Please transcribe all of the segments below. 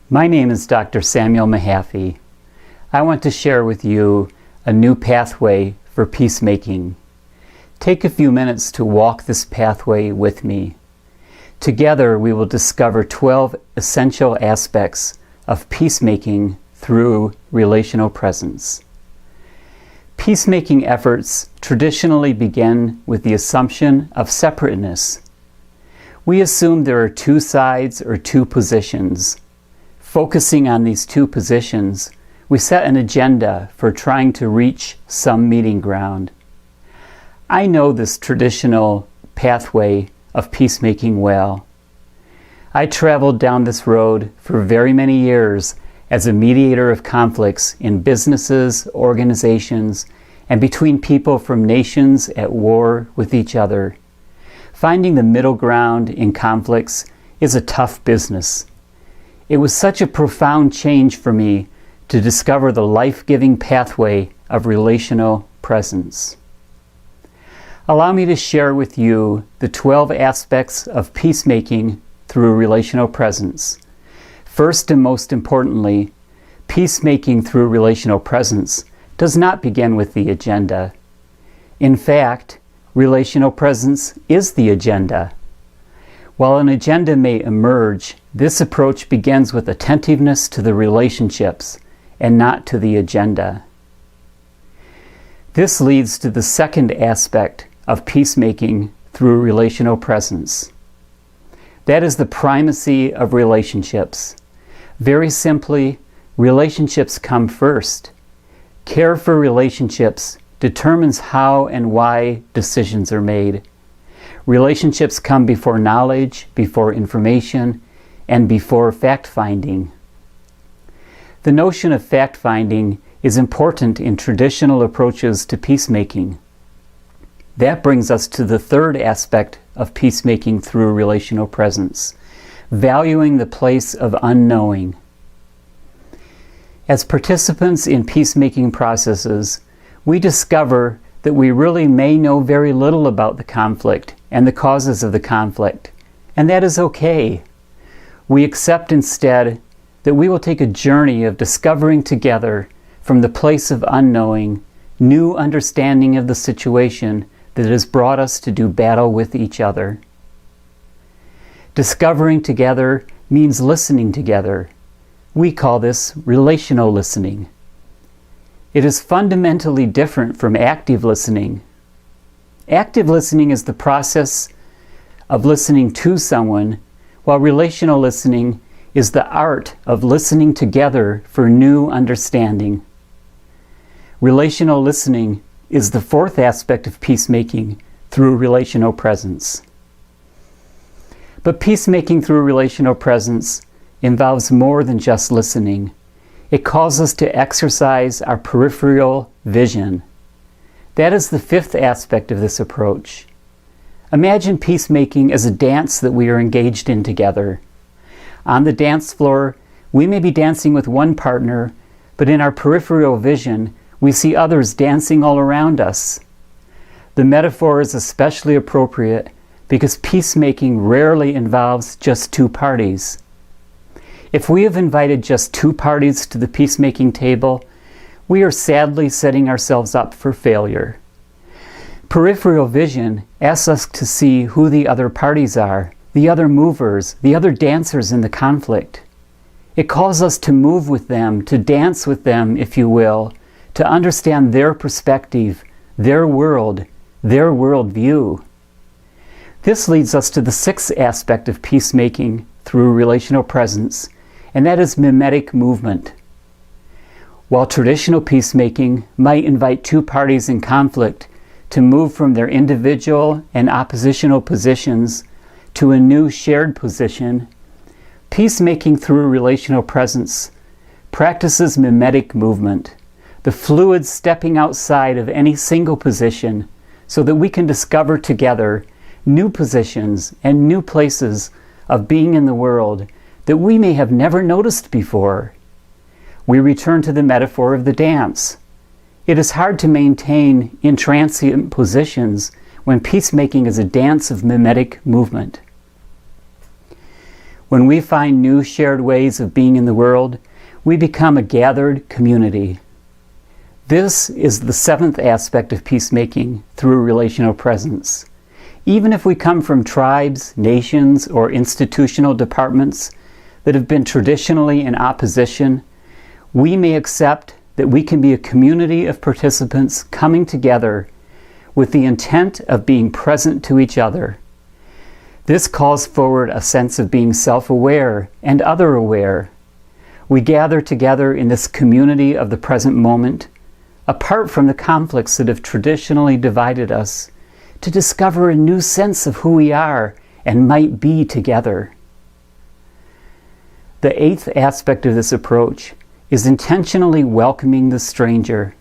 My name is Dr. Samuel Mahaffy. I want to share with you a new pathway for peacemaking. Take a few minutes to walk this pathway with me. Together we will discover 12 essential aspects of peacemaking through relational presence. Peacemaking efforts traditionally begin with the assumption of separateness. We assume there are two sides or two positions. Focusing on these two positions, we set an agenda for trying to reach some meeting ground. I know this traditional pathway of peacemaking well. I traveled down this road for very many years as a mediator of conflicts in businesses, organizations, and between people from nations at war with each other. Finding the middle ground in conflicts is a tough business. It was such a profound change for me to discover the life-giving pathway of relational presence. Allow me to share with you the 12 aspects of peacemaking through relational presence. First and most importantly, peacemaking through relational presence does not begin with the agenda. In fact, relational presence is the agenda. While an agenda may emerge, this approach begins with attentiveness to the relationships and not to the agenda. This leads to the second aspect of peacemaking through relational presence. That is the primacy of relationships. Very simply, relationships come first. Care for relationships determines how and why decisions are made. Relationships come before knowledge, before information, and before fact-finding. The notion of fact-finding is important in traditional approaches to peacemaking. That brings us to the third aspect of peacemaking through relational presence, valuing the place of unknowing. As participants in peacemaking processes, we discover that we really may know very little about the conflict and the causes of the conflict, and that is okay. We accept instead that we will take a journey of discovering together from the place of unknowing, new understanding of the situation that has brought us to do battle with each other. Discovering together means listening together. We call this relational listening. It is fundamentally different from active listening. Active listening is the process of listening to someone, while relational listening is the art of listening together for new understanding. Relational listening is the fourth aspect of peacemaking through relational presence. But peacemaking through relational presence involves more than just listening. It calls us to exercise our peripheral vision. That is the fifth aspect of this approach. Imagine peacemaking as a dance that we are engaged in together. On the dance floor, we may be dancing with one partner, but in our peripheral vision, we see others dancing all around us. The metaphor is especially appropriate because peacemaking rarely involves just two parties. If we have invited just two parties to the peacemaking table, we are sadly setting ourselves up for failure. Peripheral vision asks us to see who the other parties are, the other movers, the other dancers in the conflict. It calls us to move with them, to dance with them, if you will, to understand their perspective, their world, their worldview. This leads us to the sixth aspect of peacemaking through relational presence, and that is mimetic movement. While traditional peacemaking might invite two parties in conflict to move from their individual and oppositional positions to a new shared position, peacemaking through relational presence practices mimetic movement, the fluid stepping outside of any single position so that we can discover together new positions and new places of being in the world that we may have never noticed before. We return to the metaphor of the dance. It is hard to maintain intransient positions when peacemaking is a dance of mimetic movement. When we find new shared ways of being in the world, we become a gathered community. This is the seventh aspect of peacemaking through relational presence. Even if we come from tribes, nations, or institutional departments that have been traditionally in opposition, we may accept that we can be a community of participants coming together with the intent of being present to each other. This calls forward a sense of being self-aware and other-aware. We gather together in this community of the present moment, apart from the conflicts that have traditionally divided us, to discover a new sense of who we are and might be together. The eighth aspect of this approach is intentionally welcoming the stranger.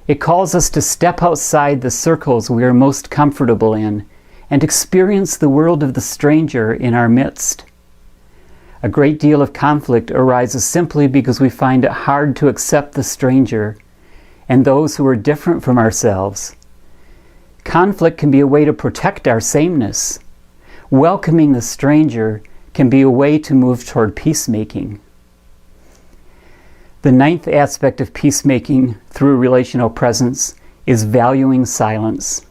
It calls us to step outside the circles we are most comfortable in and experience the world of the stranger in our midst. A great deal of conflict arises simply because we find it hard to accept the stranger and those who are different from ourselves. Conflict can be a way to protect our sameness. Welcoming the stranger can be a way to move toward peacemaking. The ninth aspect of peacemaking through relational presence is valuing silence.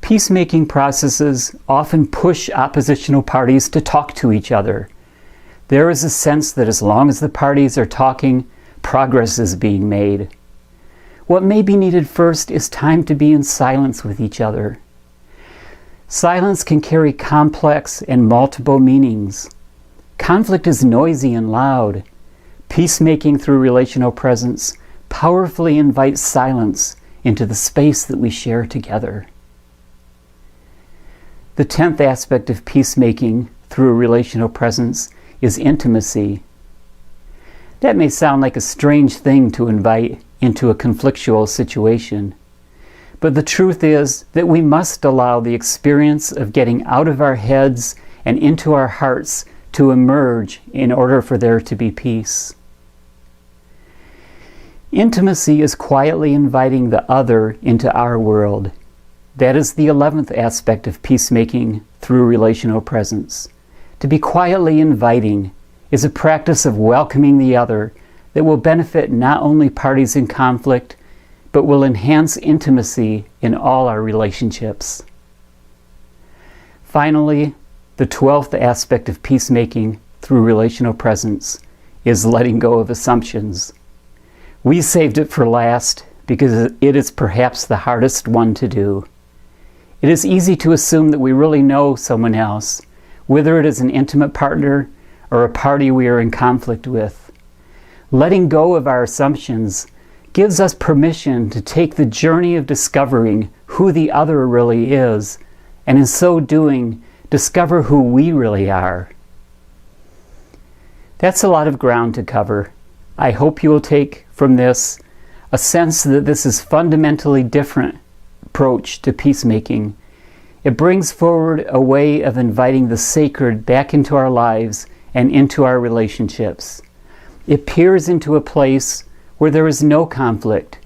Peacemaking processes often push oppositional parties to talk to each other. There is a sense that as long as the parties are talking, progress is being made. What may be needed first is time to be in silence with each other. Silence can carry complex and multiple meanings. Conflict is noisy and loud. Peacemaking through relational presence powerfully invites silence into the space that we share together. The 10th aspect of peacemaking through relational presence is intimacy. That may sound like a strange thing to invite into a conflictual situation, but the truth is that we must allow the experience of getting out of our heads and into our hearts to emerge in order for there to be peace. Intimacy is quietly inviting the other into our world. That is the 11th aspect of peacemaking through relational presence. To be quietly inviting is a practice of welcoming the other that will benefit not only parties in conflict, but will enhance intimacy in all our relationships. Finally, the 12th aspect of peacemaking through relational presence is letting go of assumptions. We saved it for last because it is perhaps the hardest one to do. It is easy to assume that we really know someone else, whether it is an intimate partner or a party we are in conflict with. Letting go of our assumptions gives us permission to take the journey of discovering who the other really is, and in so doing, discover who we really are. That's a lot of ground to cover. I hope you will take from this a sense that this is fundamentally different approach to peacemaking. It brings forward a way of inviting the sacred back into our lives and into our relationships. It peers into a place where there is no conflict,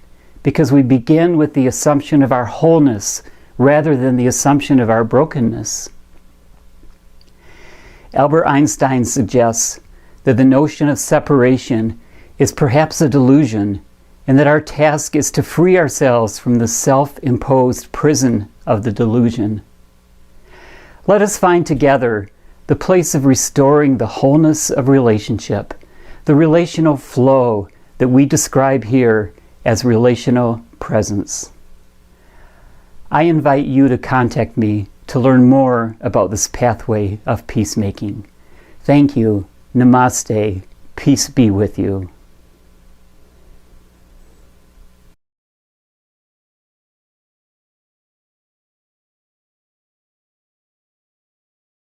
because we begin with the assumption of our wholeness rather than the assumption of our brokenness. Albert Einstein suggests that the notion of separation is perhaps a delusion, and that our task is to free ourselves from the self-imposed prison of the delusion. Let us find together the place of restoring the wholeness of relationship, the relational flow that we describe here as relational presence. I invite you to contact me to learn more about this pathway of peacemaking. Thank you. Namaste. Peace be with you.